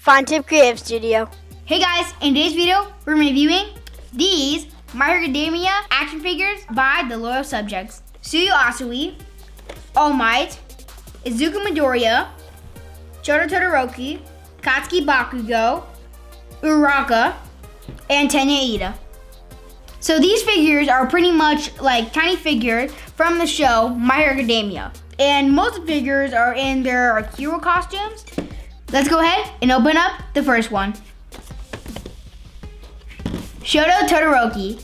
Tip Creative Studio. Hey guys, in today's video, we're reviewing these My Hero Academia action figures by the loyal subjects. Tsuyu Asui, All Might, Izuku Midoriya, Shoto Todoroki, Katsuki Bakugo, Uraka, and Tenya Ida. So these figures are pretty much like tiny figures from the show My Hero Academia. And most of the figures are in their hero costumes. Let's go ahead and open up the first one. Shoto Todoroki.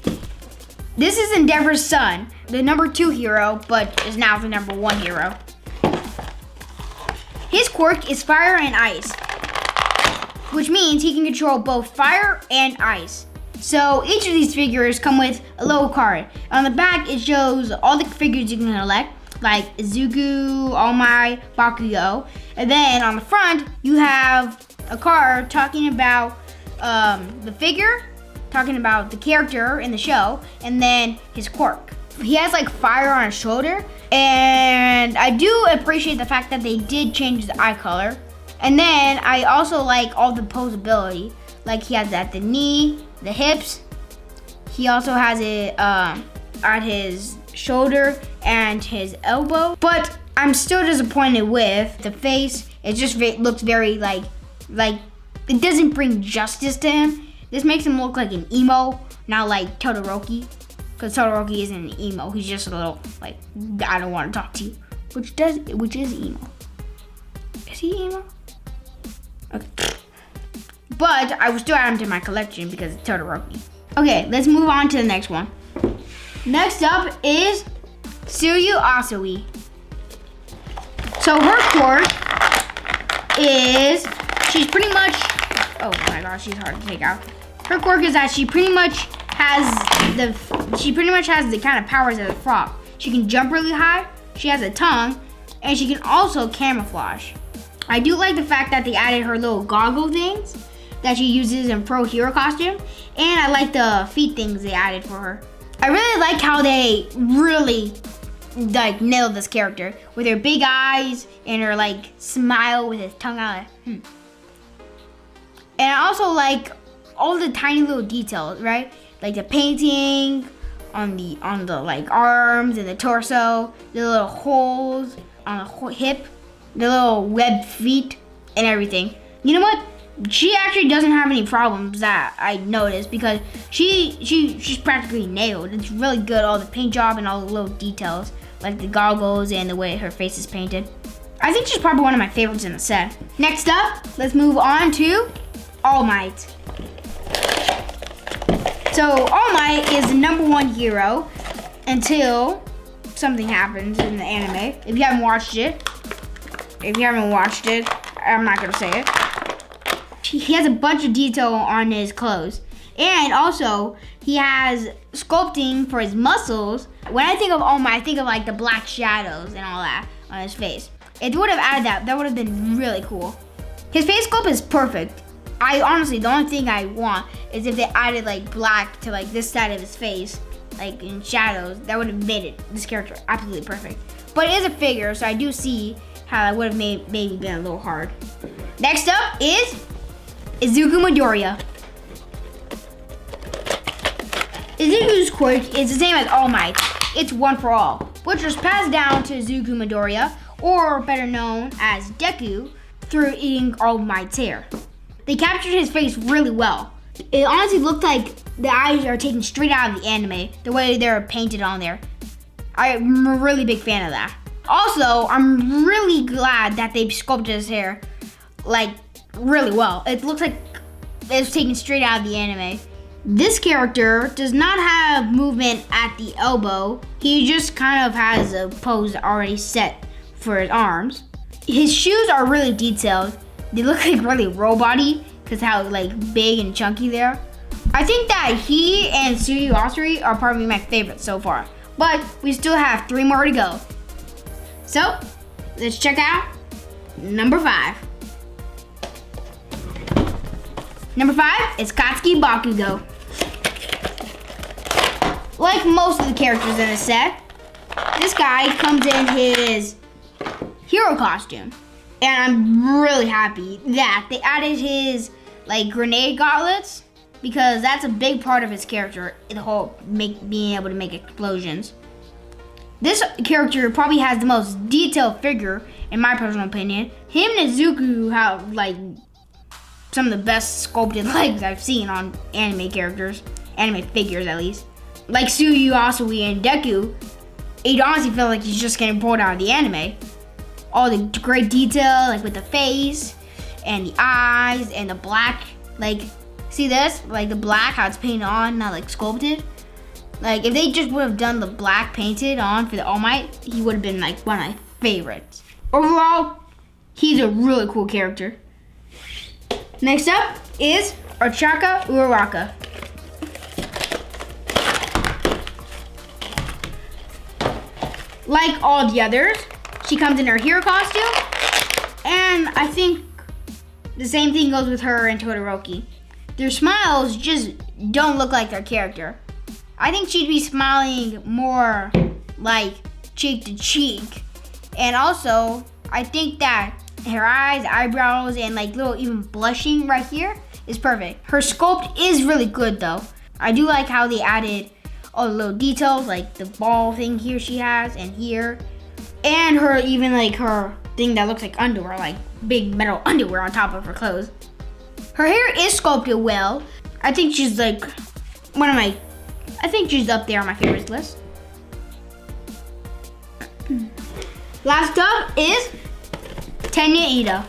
This is Endeavor's son, the number 2 hero, but is now the number 1 hero. His quirk is fire and ice, which means he can control both fire and ice. So each of these figures come with a little card. On the back, it shows all the figures you can collect, like Izuku, All Might, Bakugo. And then on the front, you have a card talking about the figure, talking about the character in the show, and then his quirk. He has like fire on his shoulder, and I do appreciate the fact that they did change the eye color. And then I also like all the posability. Like he has it at the knee, the hips. He also has it at his shoulder and his elbow. But I'm still disappointed with the face. It just looks very like it doesn't bring justice to him. This makes him look like an emo, not like Todoroki. Because Todoroki isn't an emo. He's just a little like, I don't want to talk to you. Which is emo. Is he emo? Okay. But I would still add him to my collection because it's Todoroki. Okay, let's move on to the next one. Next up is Tsuyu Asui. So her quirk is, she's pretty much, oh my gosh, she's hard to take out. Her quirk is that she pretty much has the kind of powers of a frog. She can jump really high, she has a tongue, and she can also camouflage. I do like the fact that they added her little goggle things that she uses in Pro Hero costume, and I like the feet things they added for her. I really like how they really like nailed this character with her big eyes and her like smile with his tongue out. And I also like all the tiny little details, right? Like the painting on the like arms and the torso, the little holes on the hip, the little webbed feet and everything. You know what? She actually doesn't have any problems that I noticed because she's practically nailed. It's really good, all the paint job and all the little details, like the goggles and the way her face is painted. I think she's probably one of my favorites in the set. Next up, let's move on to All Might. So All Might is the number 1 hero until something happens in the anime. If you haven't watched it, I'm not gonna say it. He has a bunch of detail on his clothes. And also, he has sculpting for his muscles. When I think of All Might, I think of like the black shadows and all that on his face. If they would have added that, that would have been really cool. His face sculpt is perfect. I honestly, the only thing I want is if they added like black to like this side of his face, like in shadows, that would have made this character absolutely perfect. But it is a figure, so I do see how it would have maybe been a little hard. Next up is Izuku Midoriya. Izuku's quirk is the same as All Might. It's one for all, which was passed down to Izuku Midoriya, or better known as Deku, through eating All Might's hair. They captured his face really well. It honestly looked like the eyes are taken straight out of the anime, the way they're painted on there. I'm a really big fan of that. Also, I'm really glad that they sculpted his hair like really well. It looks like it was taken straight out of the anime. This character does not have movement at the elbow. He just kind of has a pose already set for his arms. His shoes are really detailed. They look like really robot-y because how like big and chunky they are. I think that he and Tsuyu Asui are probably my favorites so far. But we still have 3 more to go. So, let's check out number 5. Number 5 is Katsuki Bakugo. Like most of the characters in the set, this guy comes in his hero costume. And I'm really happy that they added his like grenade gauntlets, because that's a big part of his character, the whole being able to make explosions. This character probably has the most detailed figure, in my personal opinion. Him and Izuku have like some of the best sculpted legs I've seen on anime characters, anime figures at least. Like Tsuyu, Asui, and Deku, it honestly felt like he's just getting pulled out of the anime. All the great detail, like with the face, and the eyes, and the black, like, see this? Like the black, how it's painted on, not like sculpted. Like if they just would have done the black painted on for the All Might, he would have been like one of my favorites. Overall, he's a really cool character. Next up is Ochaka Uraraka. Like all the others, she comes in her hero costume, and I think the same thing goes with her and Todoroki. Their smiles just don't look like their character. I think she'd be smiling more like cheek to cheek. And also, I think that her eyes, eyebrows, and like little even blushing right here is perfect. Her sculpt is really good though. I do like how they added all the little details, like the ball thing here she has and here. And her, even like her thing that looks like underwear, like big metal underwear on top of her clothes. Her hair is sculpted well. I think she's like I think she's up there on my favorites list. Last up is Tenya Ida.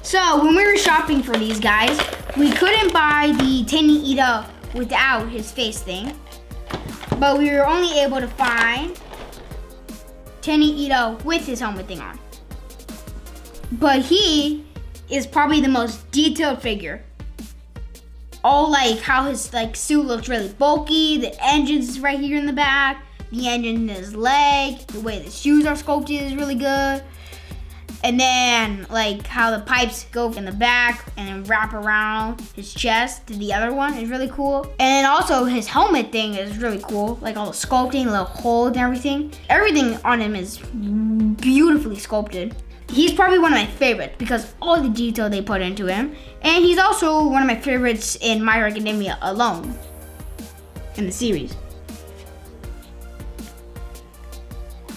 So when we were shopping for these guys, we couldn't buy the Tenya Ida without his face thing, but we were only able to find Tenya Ida with his helmet thing on. But he is probably the most detailed figure. All like how his like suit looks really bulky, the engine's right here in the back, the engine in his leg, the way the shoes are sculpted is really good. And then like how the pipes go in the back and then wrap around his chest to the other one is really cool. And then also his helmet thing is really cool. Like all the sculpting, the little holes and everything. Everything on him is beautifully sculpted. He's probably one of my favorites because all the detail they put into him. And he's also one of my favorites in My Hero Academia alone in the series.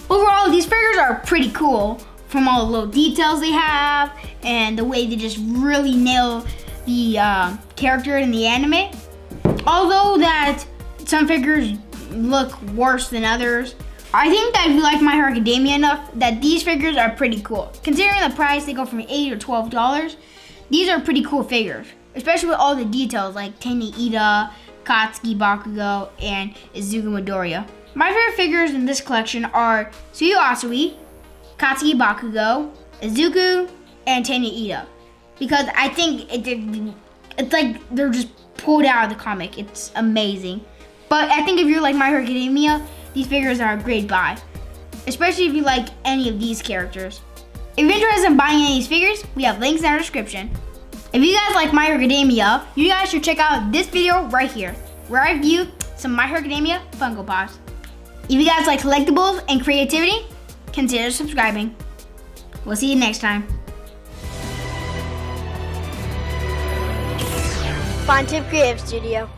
Overall, these figures are pretty cool from all the little details they have and the way they just really nail the character in the anime. Although that some figures look worse than others, I think that if you like My Hero Academia enough, that these figures are pretty cool. Considering the price, they go from $8 or $12. These are pretty cool figures, especially with all the details like Tenya Ida, Katsuki Bakugo, and Izuku Midoriya. My favorite figures in this collection are Tsuyu Asui, Katsuki Bakugo, Izuku, and Tenya Ida. Because I think it's like they're just pulled out of the comic. It's amazing. But I think if you're like My Hero Academia, these figures are a great buy. Especially if you like any of these characters. If you're interested in buying any of these figures, we have links in our description. If you guys like My Hero Academia, you guys should check out this video right here, where I review some My Hero Academia Funko Pops. If you guys like collectibles and creativity, consider subscribing. We'll see you next time. Fun Tip Creative Studio.